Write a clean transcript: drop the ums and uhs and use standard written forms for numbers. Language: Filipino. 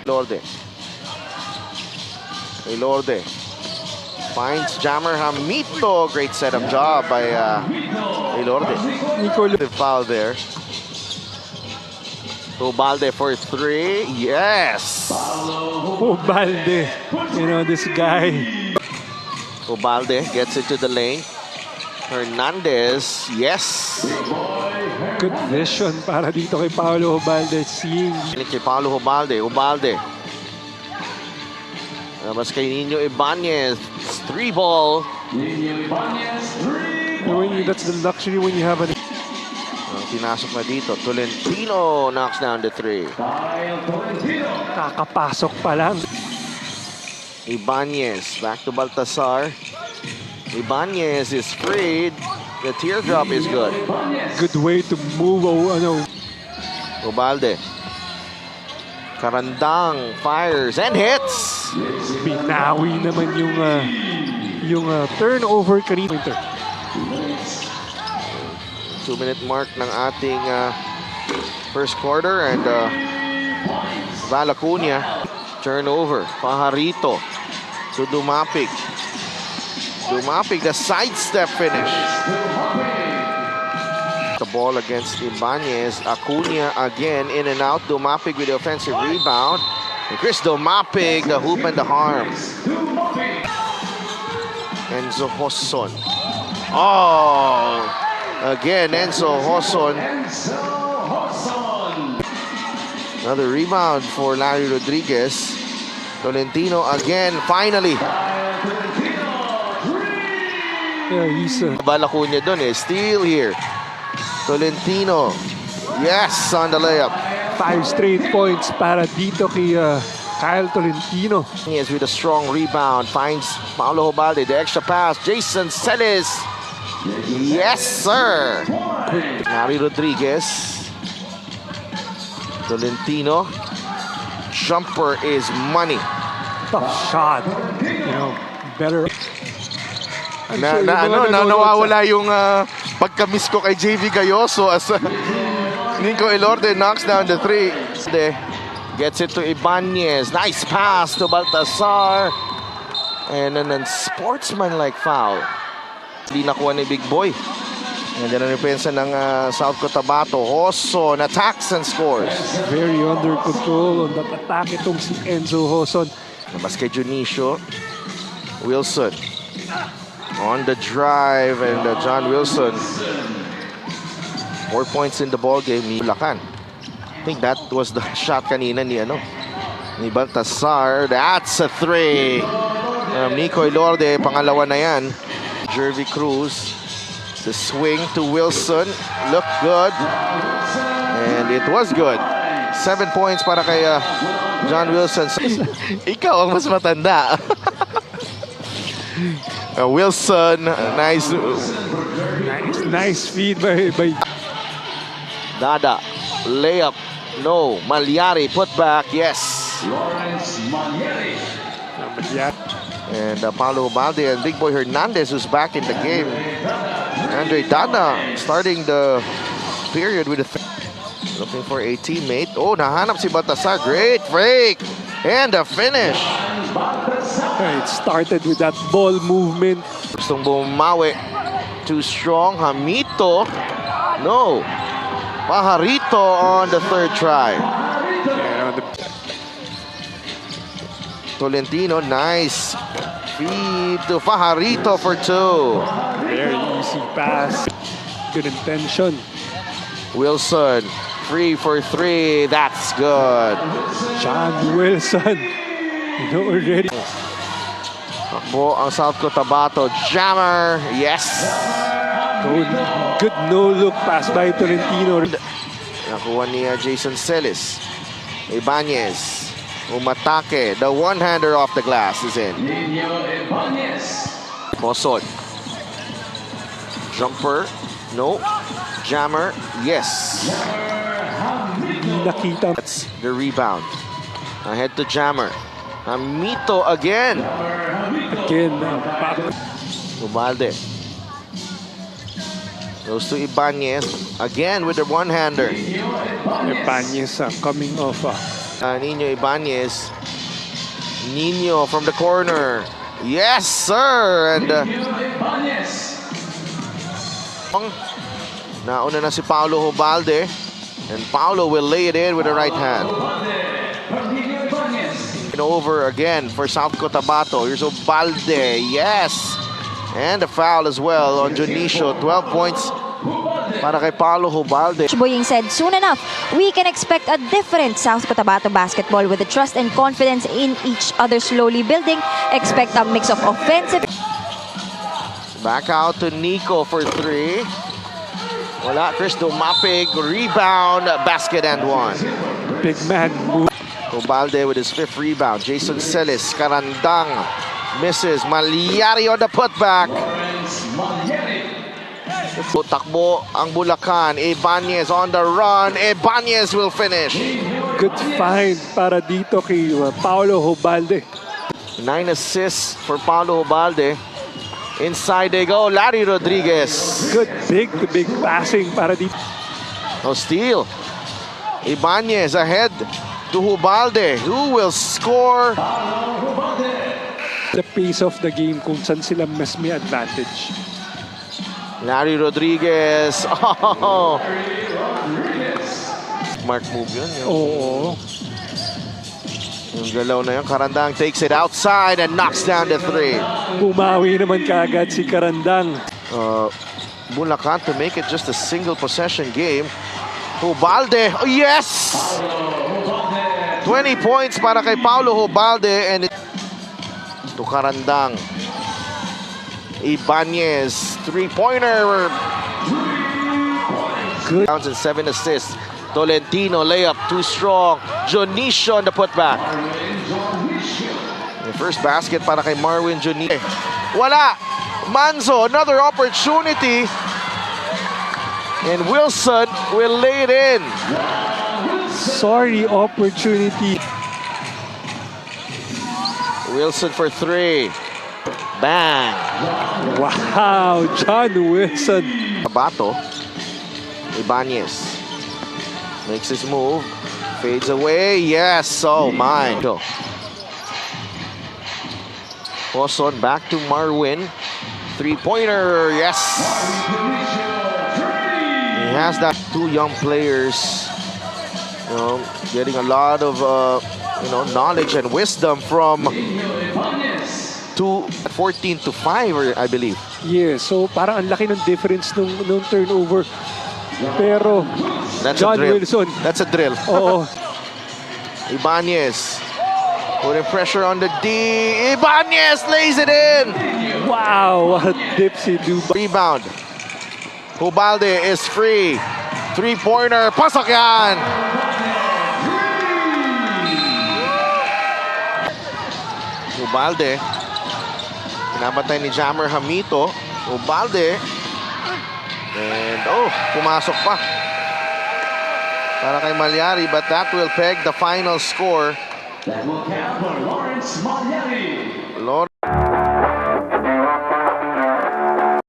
Lorde. Lorde finds Jammer Hamito. Great setup job by Lorde. The foul there. Ubalde for three. Yes. Ubalde. You know, this guy. Ubalde gets it to the lane. Hernandez. Yes. Good vision para dito kay Paolo Ubalde. Seeing. Kay Paulo Ubalde. Ubalde. Labas kay Nino Ibanez. Three ball. That's the luxury when you have an... Pinasok na dito. Tolentino knocks down the three. Kakapasok pa lang. Ibanez back to Baltasar. Ibanez is freed. The teardrop is good. Good way to move. Ubalde. Karandang fires and hits. Binawi naman yung turnover kanina. 2-minute mark ng ating first quarter, and Val Acuña turnover. Pajarito to Dumapig. Dumapig, the sidestep finish. The ball against Ibanez. Acuña again in and out. Dumapig with the offensive rebound. And Chris Dumapig, the hoop and the harm. Enzo Hoson. Oh! Again, Enzo Hoson. Another rebound for Larry Rodriguez. Tolentino again, finally. Yeah, he's Val Acuña dun eh. Steal here. Tolentino. Yes, on the layup. 5 straight points para dito kay Kyle Tolentino. He is with a strong rebound. Finds Paulo Ubalde. The extra pass. Jason Celis. Yes, sir. Larry Rodriguez. Tolentino. Jumper is money. Tough shot. You know, better. Nawawala yung pagka-miss ko kay JV Gayoso as Nico Elorde knocks down the three. Gets it to Ibanez. Nice pass to Baltasar. And then a sportsman-like foul. Hindi nakuha ni Big Boy. And then ang depensa ng South Cotabato. Hoson attacks and scores. Very under control on that attack itong si Enzo Hoson. Labas kay Junicio. Wilson. On the drive, and John Wilson. 4 points in the ball game. Bulacan. I think that was the shot kanina ni Baltasar. That's a three. Nico Elorde, pangalawa na yan. Jervy Cruz. The swing to Wilson. Looked good. And it was good. 7 points para kay John Wilson. Ikaw ang mas matanda. Wilson, nice feed by Dada. Layup. No. Malyari put back. Yes. And Paulo Ubalde and Big Boy Hernandez, who's back in the game. Andre Dada starting the period with looking for a teammate. Oh, nahanap si Baltasar. Great break. And a finish. It started with that ball movement. Gustong bumawi. Too strong. Hamito. No. Pajarito on the third try. Tolentino, nice feed to Pajarito for two. Very easy pass. Good intention. Wilson, free for three. That's good. John Wilson. You know already. Takbo ang South Cotabato. Jammer. Yes. Good no-look pass by Tolentino. Nakuha ni Jason Celis. Ibanez. Umatake. The one-hander off the glass is in. Hoson. Jumper. No. Jammer. Yes. Nakita. That's the rebound. Ahead to Jammer. Hamito again. Again. Ubalde. Goes to Ibanez. Again with the one-hander. Ibanez coming off. Nino Ibanez. Nino from the corner. Yes, sir! And nauna na si Paulo Hubalde. And Paulo will lay it in with the right hand. Over again for South Cotabato. Here's Ubalde. Yes! And a foul as well on Junicio. 12 points para kay Paulo Ubalde. Boying said, soon enough, we can expect a different South Cotabato basketball with the trust and confidence in each other slowly building. Expect a mix of offensive. Back out to Nico for three. Wala. Chris Dumapig. Rebound. Basket and one. Big man move. Ubalde with his fifth rebound. Jason Celis. Karandang. Misses. Malyari on the putback. Takbo ang Bulacan. Ibanez on the run. Ibanez will finish. Good find para dito kay Paulo Ubalde. 9 assists for Paulo Ubalde. Inside they go. Larry Rodriguez. Good big passing para dito. No steal. Ibanez ahead to Ubalde. Who will score? The pace of the game kung saan sila mas may advantage. Larry Rodriguez. Oh. Mark move yun. Oo. Yung galaw na yun. Karandang takes it outside and knocks down the three. Bumawi naman kaagad si Karandang. Bulacan to make it just a single possession game. Ubalde. Oh, yes! 20 points para kay Paulo Ubalde and to Karandang. Ibanez, three-pointer. Good. Counts and 7 assists. Tolentino layup, too strong. Jonicio on the putback. The first basket para kay Marwin Jonicio. Wala. Manzo, another opportunity. And Wilson will lay it in. Sorry, opportunity. Wilson for three. Bang. Wow, John Wilson. Abato. Ibanez. Makes his move. Fades away. Yes. Oh, my. Poson back to Marwin. Three-pointer. Yes. He has that. Two young players, you know, getting a lot of, knowledge and wisdom from 14 to 5, I believe. Yeah, so parang ang laki ng difference nung turnover. Pero That's John a drill. Wilson. That's a drill. Oo. Ibanez putting pressure on the D. Ibanez lays it in. Wow, what a dipsy do. Rebound. Ubalde is free. Three-pointer. Pasok yan. Ubalde. Pinabatay ni Jammer Hamito. Ubalde. And pumasok pa. Para kay Malyari, but that will peg the final score. Lawrence